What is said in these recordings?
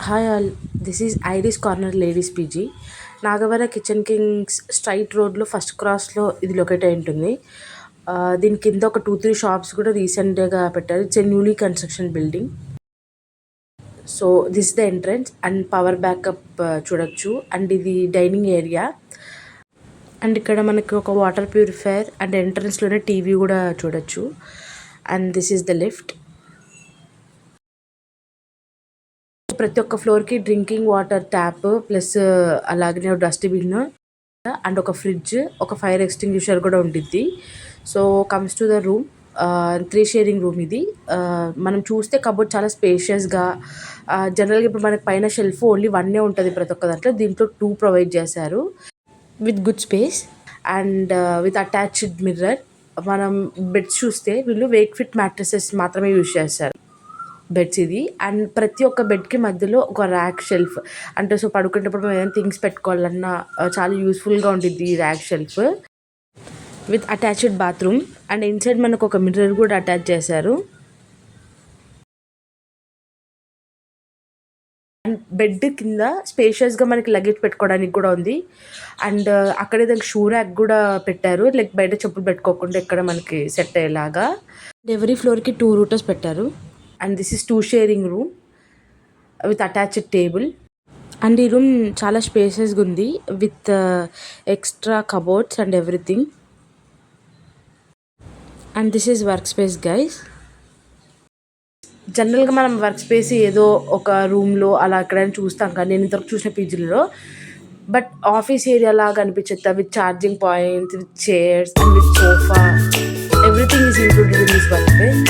Hi all, this is Iris Corner Ladies PG. Nagawara kitchen kings straight రోడ్లో first క్రాస్లో ఇది locate అయి ఉంటుంది. దీని కింద ఒక 2-3 షాప్స్ కూడా రీసెంట్గా పెట్టారు. It's a newly construction building. So this the entrance and power backup చూడొచ్చు. అండ్ ఇది డైనింగ్ ఏరియా. అండ్ ఇక్కడ మనకి ఒక వాటర్ ప్యూరిఫైయర్ అండ్ ఎంట్రన్స్లోనే టీవీ కూడా చూడొచ్చు. And this is the lift. ప్రతి ఒక్క ఫ్లోర్కి డ్రింకింగ్ వాటర్ ట్యాప్ ప్లస్ అలాగనే డస్ట్బిన్ అండ్ ఒక ఫ్రిడ్జ్, ఒక ఫైర్ ఎక్స్టింగ్విషర్ కూడా ఉండిద్ది. So comes to the room, 3 sharing room ఇది. మనం చూస్తే కబోర్డ్ చాలా స్పేషియస్గా, జనరల్గా ఇప్పుడు మనకి పైన షెల్ఫ్ ఓన్లీ 1 ఉంటుంది ప్రతి ఒక్క దాంట్లో. దీంట్లో 2 ప్రొవైడ్ చేశారు with good space and with attached mirror. మనం బెడ్స్ చూస్తే వీళ్ళు వేక్ ఫిట్ మ్యాట్రసెస్ మాత్రమే యూజ్ చేస్తారు బెడ్స్ ఇది. అండ్ ప్రతి ఒక్క బెడ్కి మధ్యలో ఒక ర్యాక్ షెల్ఫ్, అంటే సో పడుకునేటప్పుడు మనం ఏదైనా థింగ్స్ పెట్టుకోవాలన్నా చాలా యూస్ఫుల్గా ఉంటుంది ఈ rack shelf with attached bathroom. And inside మనకు ఒక మిర్రర్ కూడా అటాచ్ చేశారు. అండ్ బెడ్ కింద స్పేషియస్గా మనకి లగేజ్ పెట్టుకోవడానికి కూడా ఉంది. అండ్ అక్కడే దానికి షూ ర్యాక్ కూడా పెట్టారు, లైక్ బయట చెప్పులు పెట్టుకోకుండా ఇక్కడ మనకి సెట్ అయ్యేలాగా. ఎవరీ ఫ్లోర్కి 2 రూటర్స్ పెట్టారు. And this is 2 sharing room with attached table. And ఈ రూమ్ చాలా స్పేసెస్గా ఉంది with extra cupboards and everything. And this is work space guys. జనరల్గా మనం వర్క్ స్పేస్ ఏదో ఒక రూమ్లో అలా ఎక్కడైనా చూస్తాం కానీ నేను ఇంతవరకు చూసిన పీజీలలో, బట్ ఆఫీస్ ఏరియా లాగా అనిపించద్దా with charging points, with chairs and with sofa. Everything is included in this work space.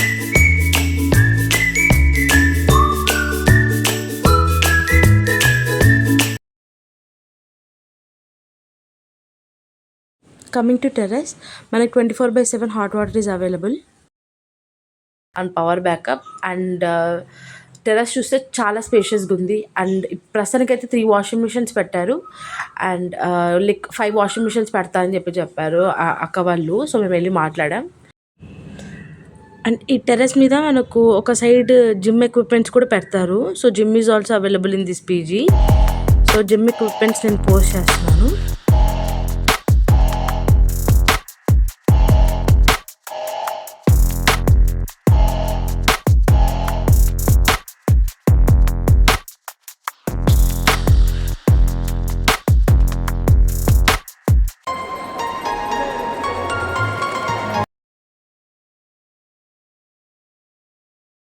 Coming to terrace, మనకి 24/7 hot water is available and power backup. And terrace చూస్తే చాలా స్పేషియస్గా ఉంది. అండ్ ప్రస్తుతానికైతే 3 వాషింగ్ మిషన్స్ పెట్టారు. అండ్ లైక్ 5 వాషింగ్ మిషన్స్ పెడతా అని చెప్పారు అక్క వాళ్ళు. సో మేము వెళ్ళి మాట్లాడాం. అండ్ ఈ టెర్రస్ మీద మనకు ఒక సైడ్ జిమ్ ఎక్విప్మెంట్స్ కూడా పెడతారు. So gym is also available in this PG. So gym equipments నేను పోస్ట్ చేస్తున్నాను.